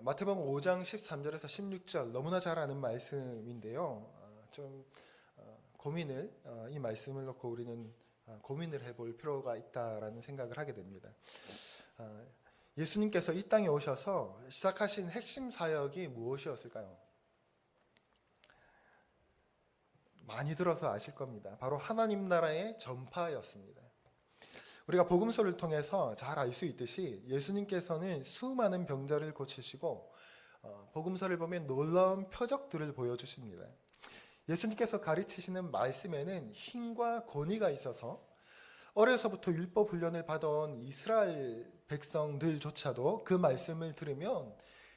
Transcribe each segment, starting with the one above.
마태복음 5장 13절에서 16절 너무나 잘 아는 말씀인데요. 이 말씀을 놓고 우리는 고민을 해볼 필요가 있다라는 생각을 하게 됩니다. 예수님께서 이 땅에 오셔서 시작하신 핵심 사역이 무엇이었을까요? 많이 들어서 아실 겁니다. 바로 하나님 나라의 전파였습니다. 우리가 복음서를 통해서 잘 알 수 있듯이 예수님께서는 수많은 병자를 고치시고 복음서를 보면 놀라운 표적들을 보여주십니다. 예수님께서 가르치시는 말씀에는 힘과 권위가 있어서 어려서부터 율법 훈련을 받아온 이스라엘 백성들조차도 그 말씀을 들으면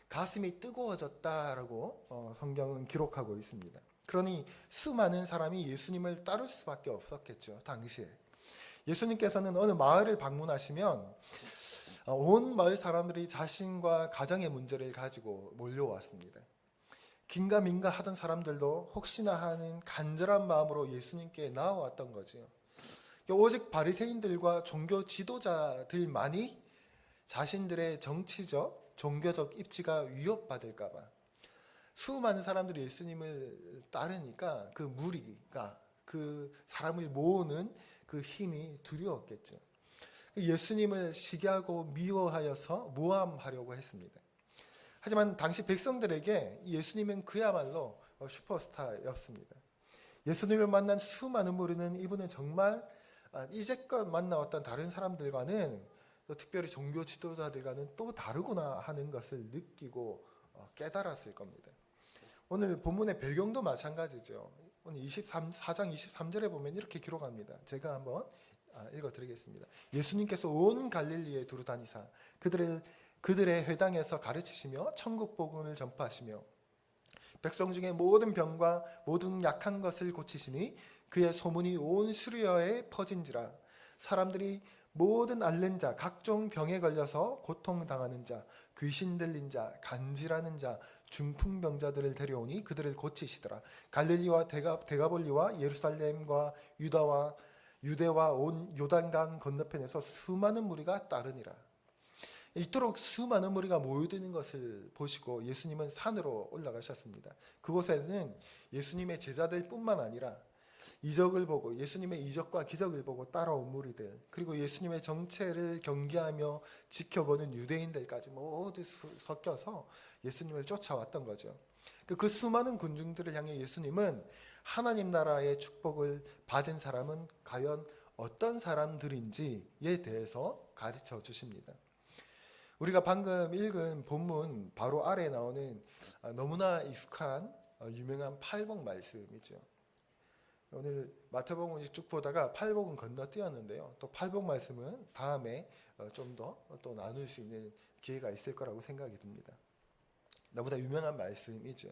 가슴이 뜨거워졌다라고 성경은 기록하고 있습니다. 그러니 수많은 사람이 예수님을 따를 수밖에 없었겠죠, 당시에. 예수님께서는 어느 마을을 방문하시면 온 마을 사람들이 자신과 가정의 문제를 가지고 몰려왔습니다. 긴가민가 하던 사람들도 혹시나 하는 간절한 마음으로 예수님께 나와왔던 거죠. 오직 바리새인들과 종교 지도자들만이 자신들의 정치적, 종교적 입지가 위협받을까 봐 수많은 사람들이 예수님을 따르니까 그 무리가 그 사람을 모으는 그 힘이 두려웠겠죠. 예수님을 시기하고 미워하여서 모함하려고 했습니다. 하지만 당시 백성들에게 예수님은 그야말로 슈퍼스타였습니다. 예수님을 만난 수많은 무리는 이분은 정말 이제껏 만나왔던 다른 사람들과는 특별히 종교 지도자들과는 또 다르구나 하는 것을 느끼고 깨달았을 겁니다. 오늘 본문의 배경도 마찬가지죠. 오늘 4장 23절에 보면 이렇게 기록합니다. 제가 한번 읽어드리겠습니다. 예수님께서 온 갈릴리에 두루 다니사 그들의 회당에서 가르치시며 천국 복음을 전파하시며 백성 중에 모든 병과 모든 약한 것을 고치시니 그의 소문이 온 수리아에 퍼진지라. 사람들이 모든 앓는 자, 각종 병에 걸려서 고통당하는 자, 귀신 들린 자, 간질하는 자, 중풍병자들을 데려오니 그들을 고치시더라. 갈릴리와 데가볼리와 예루살렘과 유대와 온 요단강 건너편에서 수많은 무리가 따르니라. 이토록 수많은 무리가 모여드는 것을 보시고 예수님은 산으로 올라가셨습니다. 그곳에는 예수님의 제자들뿐만 아니라 이적을 보고 예수님의 이적과 기적을 보고 따라온 무리들, 그리고 예수님의 정체를 경계하며 지켜보는 유대인들까지 모두 섞여서 예수님을 쫓아왔던 거죠. 그 수많은 군중들을 향해 예수님은 하나님 나라의 축복을 받은 사람은 과연 어떤 사람들인지에 대해서 가르쳐 주십니다. 우리가 방금 읽은 본문 바로 아래에 나오는 너무나 익숙한 유명한 팔복 말씀이죠. 오늘 마태복음 쭉 보다가 팔복은 건너뛰었는데요. 또 팔복 말씀은 다음에 좀 더 또 나눌 수 있는 기회가 있을 거라고 생각이 듭니다. 너무나 유명한 말씀이죠.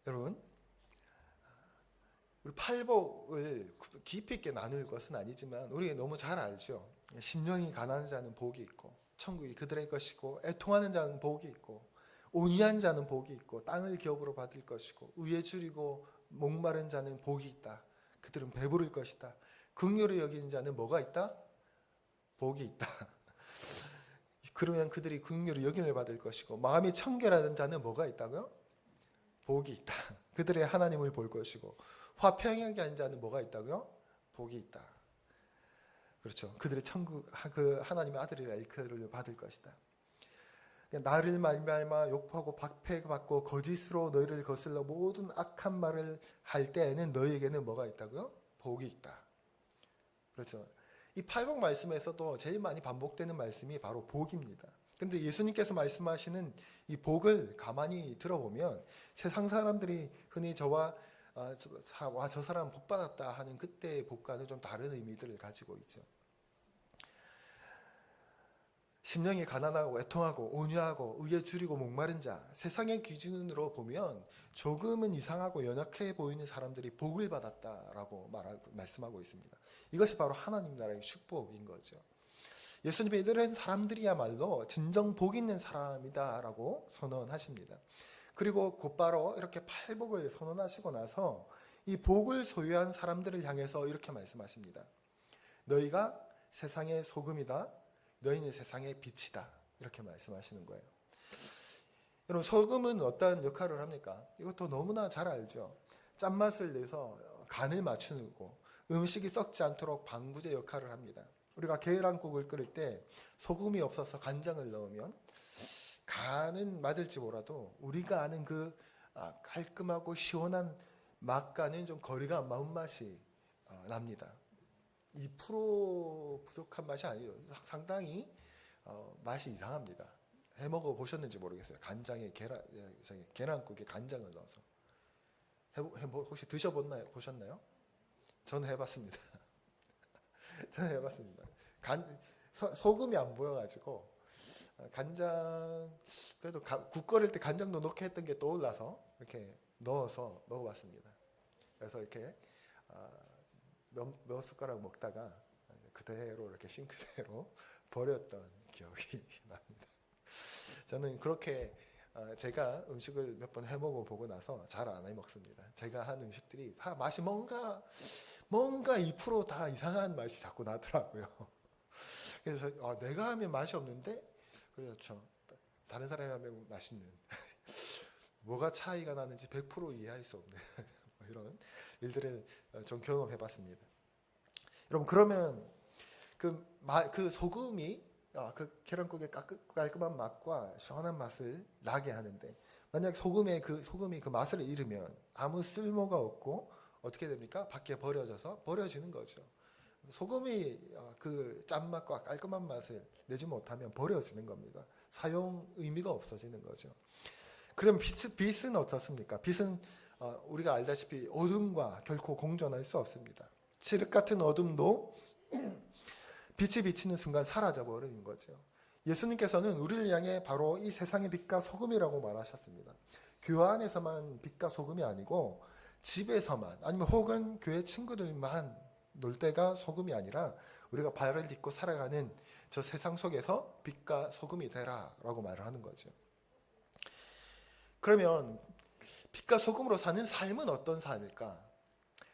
여러분, 우리 팔복을 깊이 있게 나눌 것은 아니지만 우리 너무 잘 알죠. 심령이 가난한 자는 복이 있고 천국이 그들의 것이고 애통하는 자는 복이 있고 온유한 자는 복이 있고 땅을 기업으로 받을 것이고 의에 줄이고 목마른 자는 복이 있다. 그들은 배부를 것이다. 긍휼히 여기는 자는 뭐가 있다? 복이 있다. 그러면 그들이 긍휼히 여김을 받을 것이고 마음이 청결하던 자는 뭐가 있다고요? 복이 있다. 그들의 하나님을 볼 것이고 화평하게 하는 자는 뭐가 있다고요? 복이 있다. 그렇죠. 그들의 천국 그 하나님의 아들이라 일컬음을 받을 것이다. 나를 말미암아 욕하고 박해받고 거짓으로 너희를 거슬러 모든 악한 말을 할 때에는 너희에게는 뭐가 있다고요? 복이 있다. 그렇죠. 이 팔복 말씀에서도 제일 많이 반복되는 말씀이 바로 복입니다. 그런데 예수님께서 말씀하시는 이 복을 가만히 들어보면 세상 사람들이 흔히 저와 저 사람 복 받았다 하는 그때의 복과는 좀 다른 의미들을 가지고 있죠. 심령이 가난하고 애통하고 온유하고 의에 줄이고 목마른 자, 세상의 기준으로 보면 조금은 이상하고 연약해 보이는 사람들이 복을 받았다라고 말씀하고 있습니다. 이것이 바로 하나님 나라의 축복인 거죠. 예수님이 이런 사람들이야말로 진정 복 있는 사람이다라고 선언하십니다. 그리고 곧바로 이렇게 팔복을 선언하시고 나서 이 복을 소유한 사람들을 향해서 이렇게 말씀하십니다. 너희가 세상의 소금이다. 너희는 세상의 빛이다. 이렇게 말씀하시는 거예요. 여러분, 소금은 어떤 역할을 합니까? 이것도 너무나 잘 알죠. 짠맛을 내서 간을 맞추고 음식이 썩지 않도록 방부제 역할을 합니다. 우리가 계란국을 끓일 때 소금이 없어서 간장을 넣으면 간은 맞을지 몰라도 우리가 아는 그 깔끔하고 시원한 맛과는 좀 거리가 먼 맛이 납니다. 2% 부족한 맛이 아니에요. 상당히 맛이 이상합니다. 해 먹어 보셨는지 모르겠어요. 간장에 계란국에 간장을 넣어서 혹시 보셨나요? 저는 해봤습니다. 저는 해봤습니다. 소금이 안 보여가지고 간장 그래도 국 끓일 때 간장도 넣게 했던 게 떠올라서 이렇게 넣어서 먹어봤습니다. 그래서 이렇게 몇 숟가락 먹다가 그대로 이렇게 싱크대로 버렸던 기억이 납니다. 저는 그렇게 제가 음식을 몇 번 해먹어 보고 나서 잘 안 해먹습니다. 제가 한 음식들이 다 맛이 뭔가 2%다 이상한 맛이 자꾸 나더라고요. 그래서 내가 하면 맛이 없는데 그렇죠. 다른 사람이 하면 맛있는 뭐가 차이가 나는지 100% 이해할 수 없는 이런 일들을 좀 경험해봤습니다. 여러분, 그러면 그 소금이 그 계란국의 깔끔한 맛과 시원한 맛을 나게 하는데, 만약 소금이 그 맛을 잃으면 아무 쓸모가 없고 어떻게 됩니까? 밖에 버려지는 거죠. 소금이 그 짠맛과 깔끔한 맛을 내지 못하면 버려지는 겁니다. 사용 의미가 없어지는 거죠. 그럼 빛은 어떻습니까? 빛은 우리가 알다시피 어둠과 결코 공존할 수 없습니다. 칠흑 같은 어둠도 빛이 비치는 순간 사라져 버리는 거죠. 예수님께서는 우리를 향해 바로 이 세상의 빛과 소금이라고 말하셨습니다. 교회 안에서만 빛과 소금이 아니고 집에서만 아니면 혹은 교회 친구들만 놀 때가 소금이 아니라 우리가 발을 딛고 살아가는 저 세상 속에서 빛과 소금이 되라라고 말을 하는 거죠. 그러면 빛과 소금으로 사는 삶은 어떤 삶일까?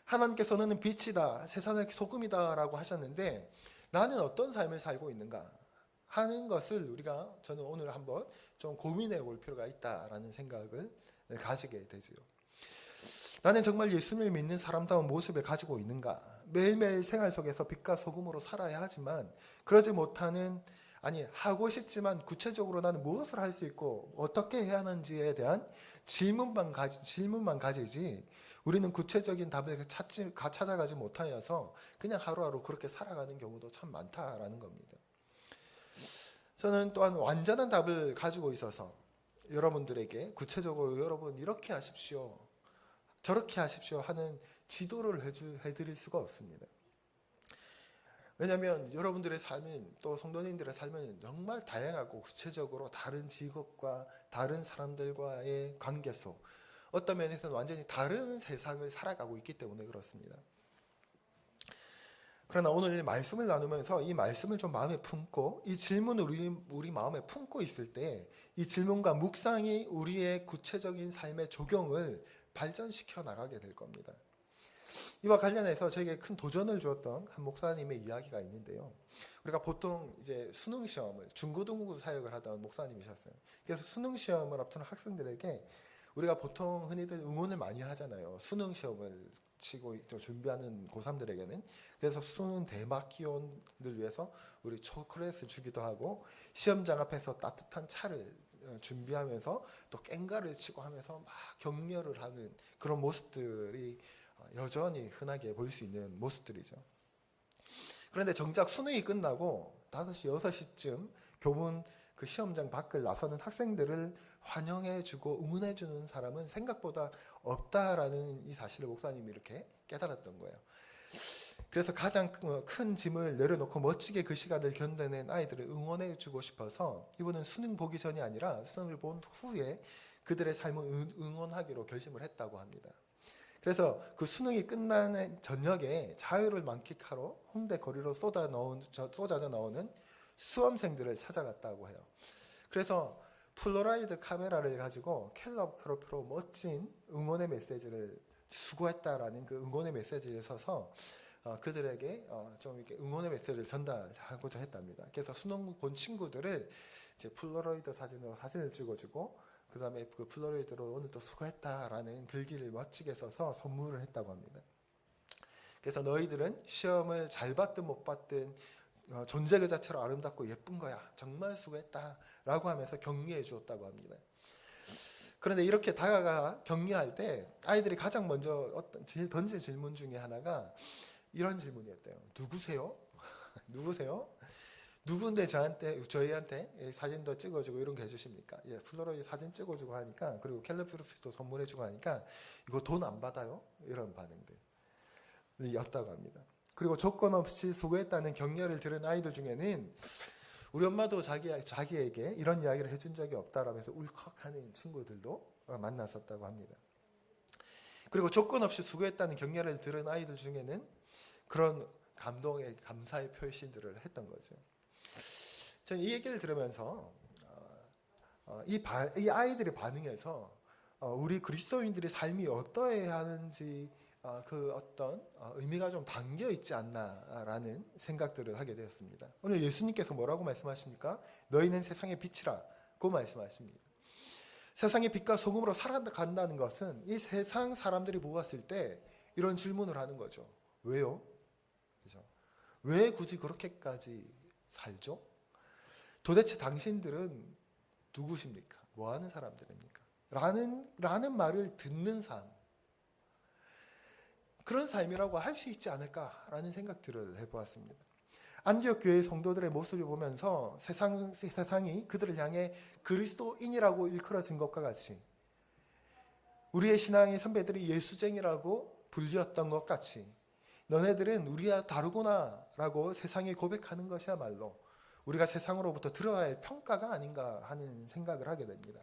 하나님께서는 빛이다, 세상의 소금이다라고 하셨는데 나는 어떤 삶을 살고 있는가 하는 것을 저는 오늘 한번 좀 고민해 볼 필요가 있다라는 생각을 가지게 되죠. 나는 정말 예수님을 믿는 사람다운 모습을 가지고 있는가? 매일매일 생활 속에서 빛과 소금으로 살아야 하지만 그러지 못하는, 하고 싶지만 구체적으로 나는 무엇을 할 수 있고 어떻게 해야 하는지에 대한 질문만 가지지 우리는 구체적인 답을 찾아가지 못하여서 그냥 하루하루 그렇게 살아가는 경우도 참 많다라는 겁니다. 저는 또한 완전한 답을 가지고 있어서 여러분들에게 구체적으로 여러분 이렇게 하십시오, 저렇게 하십시오 하는 지도를 해드릴 수가 없습니다. 왜냐하면 여러분들의 삶은, 또 성도님들의 삶은 정말 다양하고 구체적으로 다른 직업과 다른 사람들과의 관계 속 어떤 면에서는 완전히 다른 세상을 살아가고 있기 때문에 그렇습니다. 그러나 오늘 말씀을 나누면서 이 말씀을 좀 마음에 품고 이 질문을 우리 마음에 품고 있을 때 이 질문과 묵상이 우리의 구체적인 삶의 적용을 발전시켜 나가게 될 겁니다. 이와 관련해서 저에게 큰 도전을 주었던 한 목사님의 이야기가 있는데요. 우리가 보통 이제 수능 시험을 중고등부 사역을 하던 목사님이셨어요. 그래서 수능 시험을 앞두는 학생들에게 우리가 보통 흔히들 응원을 많이 하잖아요. 수능 시험을 치고 준비하는 고3들에게는. 그래서 수능 대박 기원을 위해서 우리 초콜릿을 주기도 하고 시험장 앞에서 따뜻한 차를 준비하면서 또 깽가를 치고 하면서 막 격려를 하는 그런 모습들이 여전히 흔하게 볼 수 있는 모습들이죠. 그런데 정작 수능이 끝나고 5시, 6시쯤 교문 그 시험장 밖을 나서는 학생들을 환영해주고 응원해주는 사람은 생각보다 없다라는 이 사실을 목사님이 이렇게 깨달았던 거예요. 그래서 가장 큰 짐을 내려놓고 멋지게 그 시간을 견뎌낸 아이들을 응원해주고 싶어서 이분은 수능 보기 전이 아니라 수능을 본 후에 그들의 삶을 응원하기로 결심을 했다고 합니다. 그래서 그 수능이 끝나는 저녁에 자유를 만끽하러 홍대 거리로 쏟아져 나오는 수험생들을 찾아갔다고 해요. 그래서 폴라로이드 카메라를 가지고 캘럽 트로피로 멋진 응원의 메시지를 수고했다라는 그 응원의 메시지에 서서 그들에게 좀 이렇게 응원의 메시지를 전달하고자 했답니다. 그래서 수능 본 친구들을 이제 폴라로이드 사진으로 사진을 찍어주고 그 다음에 그 폴라로이드로 오늘 또 수고했다라는 글귀를 멋지게 써서 선물을 했다고 합니다. 그래서 너희들은 시험을 잘 받든 못 받든 존재 그 자체로 아름답고 예쁜 거야. 정말 수고했다라고 하면서 격려해 주었다고 합니다. 그런데 이렇게 다가가 격려할 때 아이들이 가장 먼저 던진 질문 중에 하나가 이런 질문이었대요. 누구세요? 누구세요? 누군데 저희한테 사진도 찍어주고 이런 거 해주십니까? 폴라로이드 사진 찍어주고 하니까 그리고 캘리그래피도 선물해주고 하니까 이거 돈 안 받아요? 이런 반응들이었다고 합니다. 그리고 조건 없이 수고했다는 격려를 들은 아이들 중에는 우리 엄마도 자기에게 이런 이야기를 해준 적이 없다라면서 울컥하는 친구들도 만났었다고 합니다. 그리고 조건 없이 수고했다는 격려를 들은 아이들 중에는 그런 감동의 감사의 표시들을 했던 거죠. 저는 이 얘기를 들으면서 이 아이들의 반응에서 우리 그리스도인들의 삶이 어떠해야 하는지 그 어떤 의미가 좀 담겨 있지 않나라는 생각들을 하게 되었습니다. 오늘 예수님께서 뭐라고 말씀하십니까? 너희는 세상의 빛이라고 말씀하십니다. 세상의 빛과 소금으로 살아간다는 것은 이 세상 사람들이 보았을 때 이런 질문을 하는 거죠. 왜요? 그죠? 왜 굳이 그렇게까지 살죠? 도대체 당신들은 누구십니까? 뭐 하는 사람들입니까? 라는 말을 듣는 삶. 그런 삶이라고 할 수 있지 않을까라는 생각들을 해보았습니다. 안디옥 교회 성도들의 모습을 보면서 세상이 그들을 향해 그리스도인이라고 일컬어진 것과 같이 우리의 신앙의 선배들이 예수쟁이라고 불렸던 것 같이 너네들은 우리와 다르구나라고 세상에 고백하는 것이야말로 우리가 세상으로부터 들어야 할 평가가 아닌가 하는 생각을 하게 됩니다.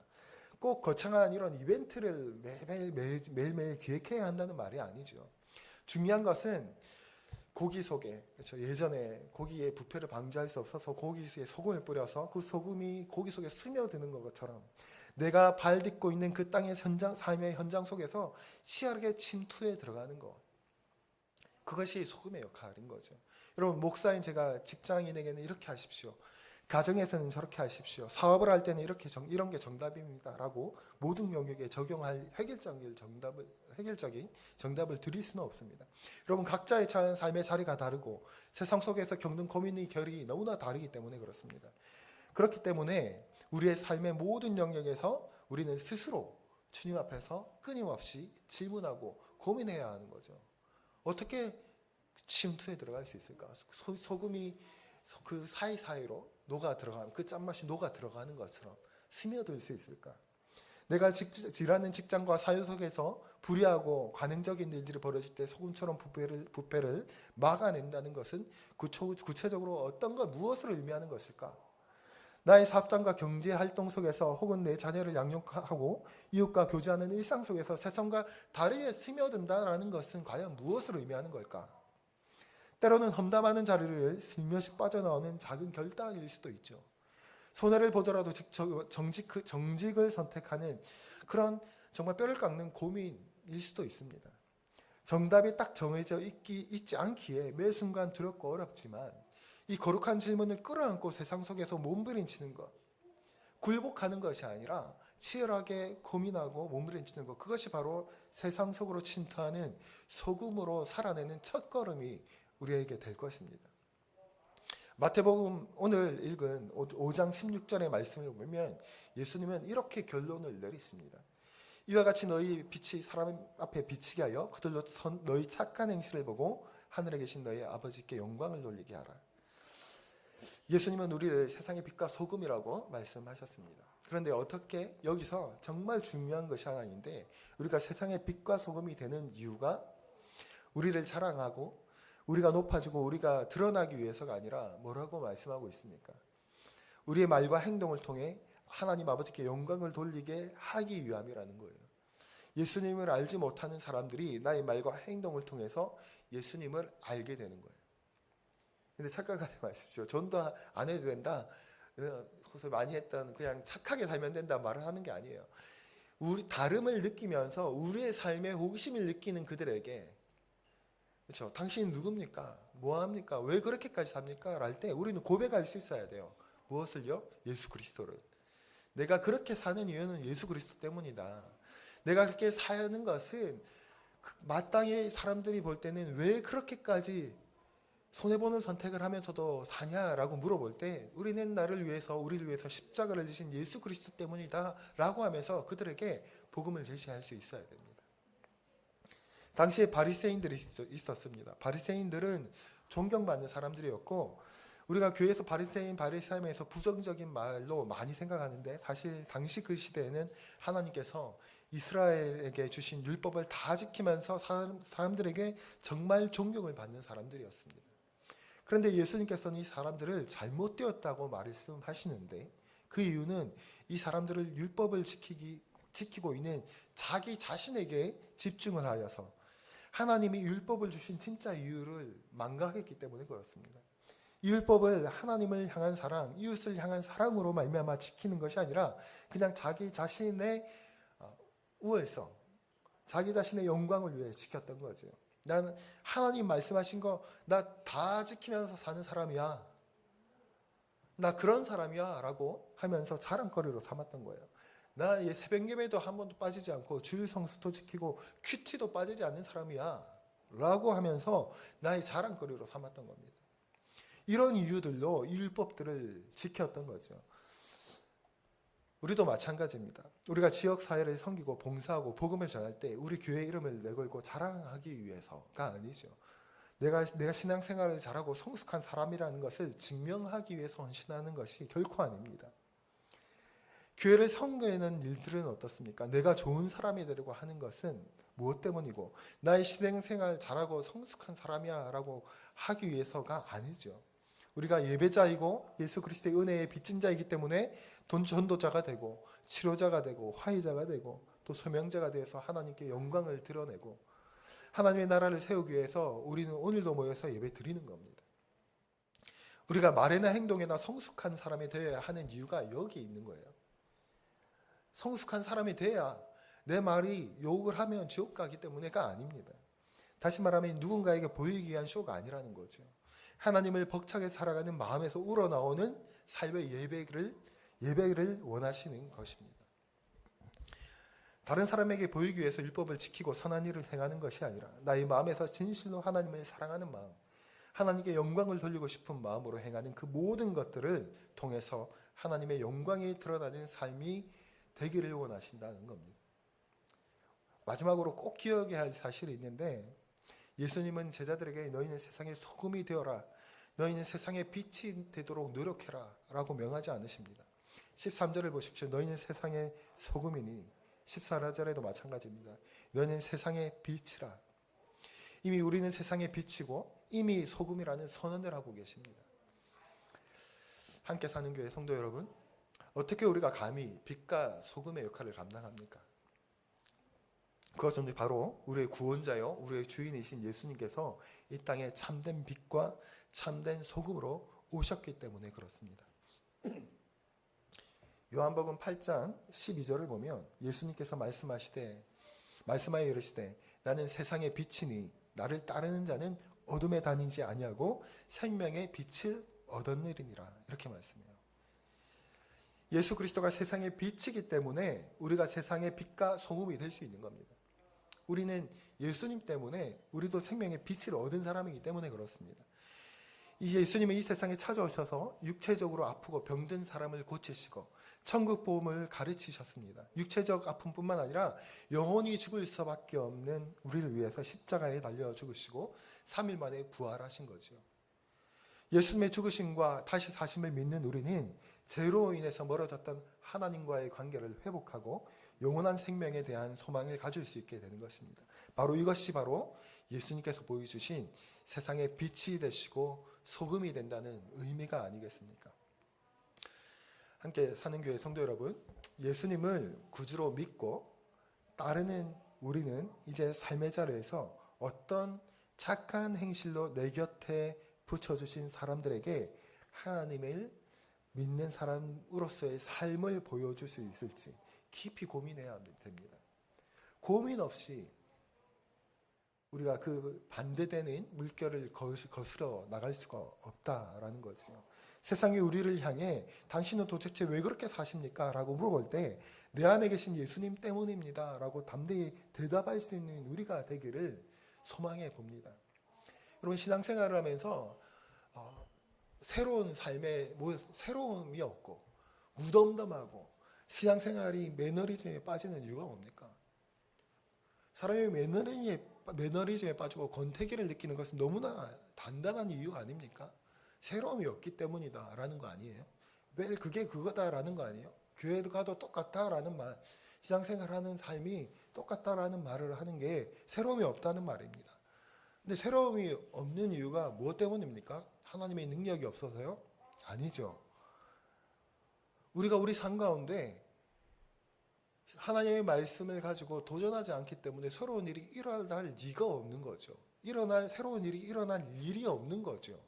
꼭 거창한 이런 이벤트를 매일매일 기획해야 한다는 말이 아니죠. 중요한 것은 고기 속에, 그렇죠? 예전에 고기의 부패를 방지할 수 없어서 고기에 소금을 뿌려서 그 소금이 고기 속에 스며드는 것처럼 내가 발 딛고 있는 그 땅의 삶의 현장 속에서 치열하게 침투해 들어가는 것. 그것이 소금의 역할인 거죠. 여러분, 목사인 제가 직장인에게는 이렇게 하십시오. 가정에서는 저렇게 하십시오. 사업을 할 때는 이런 게 정답입니다라고 모든 영역에 적용할 획일적인 정답을 드릴 수는 없습니다. 여러분, 각자의 삶의 자리가 다르고 세상 속에서 겪는 고민의 결이 너무나 다르기 때문에 그렇습니다. 그렇기 때문에 우리의 삶의 모든 영역에서 우리는 스스로 주님 앞에서 끊임없이 질문하고 고민해야 하는 거죠. 어떻게 침투에 들어갈 수 있을까? 소금이 그 사이사이로 그 짠맛이 녹아 들어가는 것처럼 스며들 수 있을까? 내가 일하는 직장과 사회 속에서 불의하고 관행적인 일들이 벌어질 때 소금처럼 부패를 막아낸다는 것은 구체적으로 무엇을 의미하는 것일까? 나의 사업장과 경제 활동 속에서 혹은 내 자녀를 양육하고 이웃과 교제하는 일상 속에서 세상과 다르게 스며든다라는 것은 과연 무엇을 의미하는 걸까? 때로는 험담하는 자리를 슬며시 빠져나오는 작은 결단일 수도 있죠. 손해를 보더라도 정직을 선택하는 그런 정말 뼈를 깎는 고민일 수도 있습니다. 정답이 딱 정해져 있지 않기에 매 순간 두렵고 어렵지만 이 거룩한 질문을 끌어안고 세상 속에서 몸부림치는 것, 굴복하는 것이 아니라 치열하게 고민하고 몸부림치는 것, 그것이 바로 세상 속으로 침투하는 소금으로 살아내는 첫걸음이 우리에게 될 것입니다. 마태복음 오늘 읽은 5장 16절의 말씀을 보면 예수님은 이렇게 결론을 내리십니다. 이와 같이 너희 빛이 사람 앞에 비치게 하여 그들로 너희 착한 행실을 보고 하늘에 계신 너희 아버지께 영광을 돌리게 하라. 예수님은 우리를 세상의 빛과 소금이라고 말씀하셨습니다. 그런데 어떻게 여기서 정말 중요한 것이 하나 있는데 우리가 세상의 빛과 소금이 되는 이유가 우리를 자랑하고 우리가 높아지고 우리가 드러나기 위해서가 아니라 뭐라고 말씀하고 있습니까? 우리의 말과 행동을 통해 하나님 아버지께 영광을 돌리게 하기 위함이라는 거예요. 예수님을 알지 못하는 사람들이 나의 말과 행동을 통해서 예수님을 알게 되는 거예요. 근데 착각하지 마십시오. 전도 안 해도 된다. 그래서 많이 했던 그냥 착하게 살면 된다 말을 하는 게 아니에요. 우리 다름을 느끼면서 우리의 삶에 호기심을 느끼는 그들에게 그렇죠. 당신이 누굽니까? 뭐합니까? 왜 그렇게까지 삽니까? 할 때 우리는 고백할 수 있어야 돼요. 무엇을요? 예수 그리스도를. 내가 그렇게 사는 이유는 예수 그리스도 때문이다. 내가 그렇게 사는 것은 마땅히 사람들이 볼 때는 왜 그렇게까지 손해보는 선택을 하면서도 사냐라고 물어볼 때 우리는 우리를 위해서 십자가를 지신 예수 그리스도 때문이다 라고 하면서 그들에게 복음을 제시할 수 있어야 됩니다. 당시에 바리새인들이 있었습니다. 바리새인들은 존경받는 사람들이었고 우리가 교회에서 바리새인에서 부정적인 말로 많이 생각하는데 사실 당시 그 시대에는 하나님께서 이스라엘에게 주신 율법을 다 지키면서 사람들에게 정말 존경을 받는 사람들이었습니다. 그런데 예수님께서는 이 사람들을 잘못되었다고 말씀하시는데 그 이유는 이 사람들을 율법을 지키고 있는 자기 자신에게 집중을 하여서 하나님이 율법을 주신 진짜 이유를 망각했기 때문에 그렇습니다. 이 율법을 하나님을 향한 사랑, 이웃을 향한 사랑으로 말미암아 지키는 것이 아니라 그냥 자기 자신의 우월성, 자기 자신의 영광을 위해 지켰던 거죠. 나는 하나님 말씀하신 거 나 다 지키면서 사는 사람이야. 나 그런 사람이야 라고 하면서 자랑거리로 삼았던 거예요. 나 새벽 예배도 한 번도 빠지지 않고 주일 성수도 지키고 큐티도 빠지지 않는 사람이야 라고 하면서 나의 자랑거리로 삼았던 겁니다. 이런 이유들로 이 율법들을 지켰던 거죠. 우리도 마찬가지입니다. 우리가 지역사회를 섬기고 봉사하고 복음을 전할 때 우리 교회 이름을 내걸고 자랑하기 위해서가 아니죠. 내가 신앙생활을 잘하고 성숙한 사람이라는 것을 증명하기 위해서 헌신하는 것이 결코 아닙니다. 교회를 섬기는 일들은 어떻습니까? 내가 좋은 사람이 되려고 하는 것은 무엇 때문이고 나의 신앙생활 잘하고 성숙한 사람이야 라고 하기 위해서가 아니죠. 우리가 예배자이고 예수 그리스도의 은혜의 빚진 자이기 때문에 전도자가 되고 치료자가 되고 화의자가 되고 또 소명자가 되어서 하나님께 영광을 드러내고 하나님의 나라를 세우기 위해서 우리는 오늘도 모여서 예배 드리는 겁니다. 우리가 말이나 행동이나 성숙한 사람이 되어야 하는 이유가 여기 있는 거예요. 성숙한 사람이 돼야 내 말이 욕을 하면 지옥 가기 때문에가 아닙니다. 다시 말하면 누군가에게 보이기 위한 쇼가 아니라는 거죠. 하나님을 벅차게 살아가는 마음에서 우러나오는 삶의 예배를 원하시는 것입니다. 다른 사람에게 보이기 위해서 율법을 지키고 선한 일을 행하는 것이 아니라 나의 마음에서 진실로 하나님을 사랑하는 마음, 하나님께 영광을 돌리고 싶은 마음으로 행하는 그 모든 것들을 통해서 하나님의 영광이 드러나는 삶이 되기를 원하신다는 겁니다. 마지막으로 꼭 기억해야 할 사실이 있는데 예수님은 제자들에게 너희는 세상의 소금이 되어라, 너희는 세상의 빛이 되도록 노력해라 라고 명하지 않으십니다. 13절을 보십시오. 너희는 세상의 소금이니 14절에도 마찬가지입니다. 너희는 세상의 빛이라. 이미 우리는 세상의 빛이고 이미 소금이라는 선언을 하고 계십니다. 함께 사는 교회 성도 여러분, 어떻게 우리가 감히 빛과 소금의 역할을 감당합니까? 그것은 바로 우리의 구원자요 우리의 주인이신 예수님께서 이 땅에 참된 빛과 참된 소금으로 오셨기 때문에 그렇습니다. 요한복음 8장 12절을 보면 예수님께서 말씀하여 이르시되 나는 세상의 빛이니 나를 따르는 자는 어둠에 다니지 아니하고 생명의 빛을 얻었느니라 이렇게 말씀해요. 예수 그리스도가 세상의 빛이기 때문에 우리가 세상의 빛과 소금이 될 수 있는 겁니다. 우리는 예수님 때문에 우리도 생명의 빛을 얻은 사람이기 때문에 그렇습니다. 이 예수님은 이 세상에 찾아오셔서 육체적으로 아프고 병든 사람을 고치시고 천국 복음을 가르치셨습니다. 육체적 아픔뿐만 아니라 영원히 죽을 수밖에 없는 우리를 위해서 십자가에 달려 죽으시고 3일 만에 부활하신 거죠. 예수님의 죽으심과 다시 사심을 믿는 우리는 죄로 인해서 멀어졌던 하나님과의 관계를 회복하고 영원한 생명에 대한 소망을 가질 수 있게 되는 것입니다. 이것이 바로 예수님께서 보여주신 세상의 빛이 되시고 소금이 된다는 의미가 아니겠습니까? 함께 사는 교회 성도 여러분, 예수님을 구주로 믿고 따르는 우리는 이제 삶의 자리에서 어떤 착한 행실로 내 곁에 붙여주신 사람들에게 하나님을 믿는 사람으로서의 삶을 보여줄 수 있을지 깊이 고민해야 됩니다. 고민 없이 우리가 그 반대되는 물결을 거스러 나갈 수가 없다라는 거죠. 세상이 우리를 향해 당신은 도대체 왜 그렇게 사십니까? 라고 물어볼 때 내 안에 계신 예수님 때문입니다. 라고 담대히 대답할 수 있는 우리가 되기를 소망해 봅니다. 여러분, 신앙생활을 하면서 새로운 삶에 새로움이 없고 무덤덤하고 신앙생활이 매너리즘에 빠지는 이유가 뭡니까? 사람이 매너리즘에 빠지고 권태기를 느끼는 것은 너무나 단단한 이유 아닙니까? 새로움이 없기 때문이다라는 거 아니에요? 매일 그게 그거다라는 거 아니에요? 교회도 가도 똑같다라는 말, 신앙생활하는 삶이 똑같다라는 말을 하는 게 새로움이 없다는 말입니다. 근데 새로움이 없는 이유가 무엇 때문입니까? 하나님의 능력이 없어서요? 아니죠. 우리가 우리 삶 가운데 하나님의 말씀을 가지고 도전하지 않기 때문에 새로운 일이 일어날 리가 없는 거죠. 새로운 일이 일어날 일이 없는 거죠.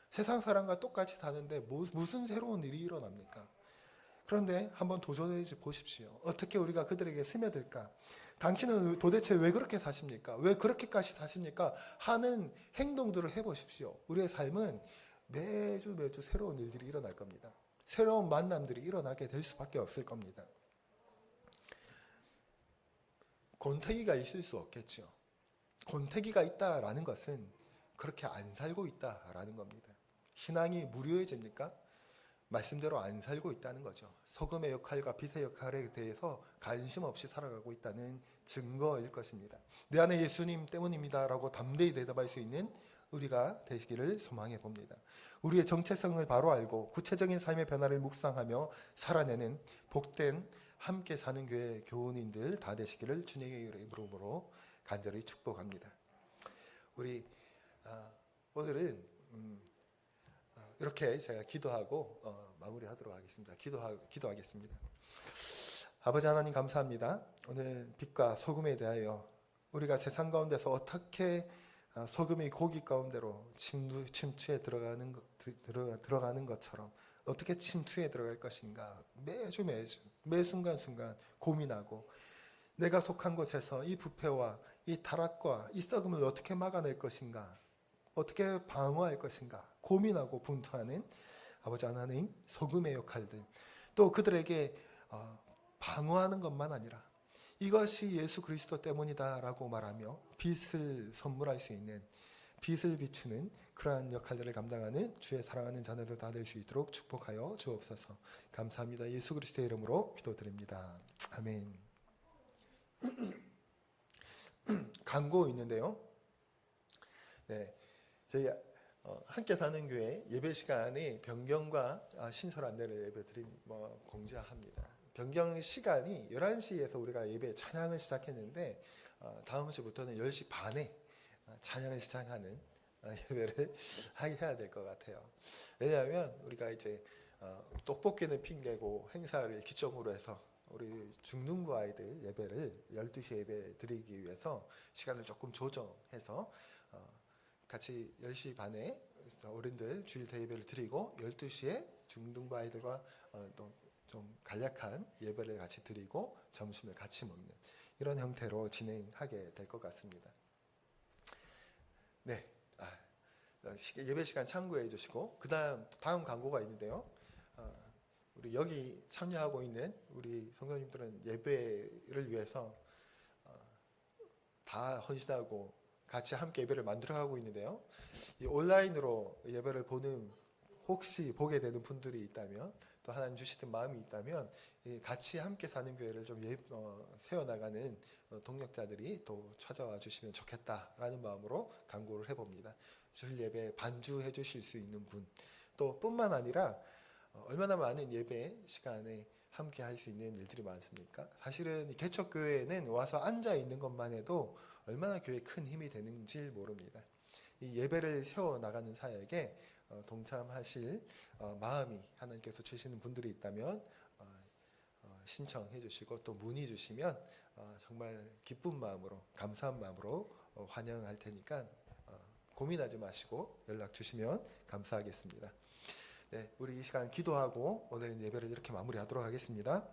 세상 사람과 똑같이 사는데 무슨 새로운 일이 일어납니까? 그런데 한번 도전해 보십시오. 어떻게 우리가 그들에게 스며들까? 당신은 도대체 왜 그렇게 사십니까? 왜 그렇게까지 사십니까? 하는 행동들을 해보십시오. 우리의 삶은 매주 새로운 일들이 일어날 겁니다. 새로운 만남들이 일어나게 될 수밖에 없을 겁니다. 권태기가 있을 수 없겠죠. 권태기가 있다라는 것은 그렇게 안 살고 있다라는 겁니다. 신앙이 무료해집니까? 말씀대로 안 살고 있다는 거죠. 소금의 역할과 빛의 역할에 대해서 관심 없이 살아가고 있다는 증거일 것입니다. 내 안에 예수님 때문입니다라고 담대히 대답할 수 있는 우리가 되시기를 소망해 봅니다. 우리의 정체성을 바로 알고 구체적인 삶의 변화를 묵상하며 살아내는 복된 함께 사는 교회 교우님들 다 되시기를 주님의 이름으로 간절히 축복합니다. 우리 오늘은 이렇게 제가 기도하고 마무리하도록 하겠습니다. 기도하겠습니다. 아버지 하나님 감사합니다. 오늘 빛과 소금에 대하여 우리가 세상 가운데서 어떻게 소금이 고기 가운데로 침투에 들어가는 것처럼 어떻게 침투에 들어갈 것인가 매주 매 순간순간 고민하고 내가 속한 곳에서 이 부패와 이 타락과 이 썩음을 어떻게 막아낼 것인가 어떻게 방어할 것인가 고민하고 분투하는 아버지 하나님 소금의 역할들 또 그들에게 방어하는 것만 아니라 이것이 예수 그리스도 때문이다라고 말하며 빛을 선물할 수 있는 빛을 비추는 그러한 역할들을 감당하는 주의 사랑하는 자녀들 다 될 수 있도록 축복하여 주옵소서. 감사합니다. 예수 그리스도의 이름으로 기도드립니다. 아멘. 광고 있는데요. 네, 저희 함께 사는 교회 예배 시간에 변경과 신설 안내를 공지합니다. 변경 시간이 11시에서 우리가 예배 찬양을 시작했는데 다음 주부터는 10시 반에 찬양을 시작하는 예배를 해야 될 것 같아요. 왜냐하면 우리가 이제 떡볶이는 핑계고 행사를 기점으로 해서 우리 중등부 아이들 예배를 12시 예배 드리기 위해서 시간을 조금 조정해서 같이 10시 반에 어른들 주일 대예배를 드리고 12시에 중등부 아이들과 또 좀 간략한 예배를 같이 드리고 점심을 같이 먹는 이런 형태로 진행하게 될 것 같습니다. 네, 예배 시간 참고해 주시고 다음 광고가 있는데요. 우리 여기 참여하고 있는 우리 성도님들은 예배를 위해서 다 헌신하고 같이 함께 예배를 만들어가고 있는데요. 이 온라인으로 예배를 혹시 보게 되는 분들이 있다면 또 하나님 주시는 마음이 있다면 같이 함께 사는 교회를 좀 세워나가는 동력자들이 또 찾아와 주시면 좋겠다라는 마음으로 강구를 해봅니다. 주일 예배 반주해 주실 수 있는 분 또 뿐만 아니라 얼마나 많은 예배 시간에 함께 할 수 있는 일들이 많습니까? 사실은 개척교회에는 와서 앉아 있는 것만 해도 얼마나 교회에 큰 힘이 되는지 모릅니다. 이 예배를 세워나가는 사역에 동참하실 마음이 하나님께서 주시는 분들이 있다면 신청해 주시고 또 문의 주시면 정말 기쁜 마음으로 감사한 마음으로 환영할 테니까 고민하지 마시고 연락 주시면 감사하겠습니다. 네, 우리 이 시간 기도하고 오늘 예배를 이렇게 마무리하도록 하겠습니다.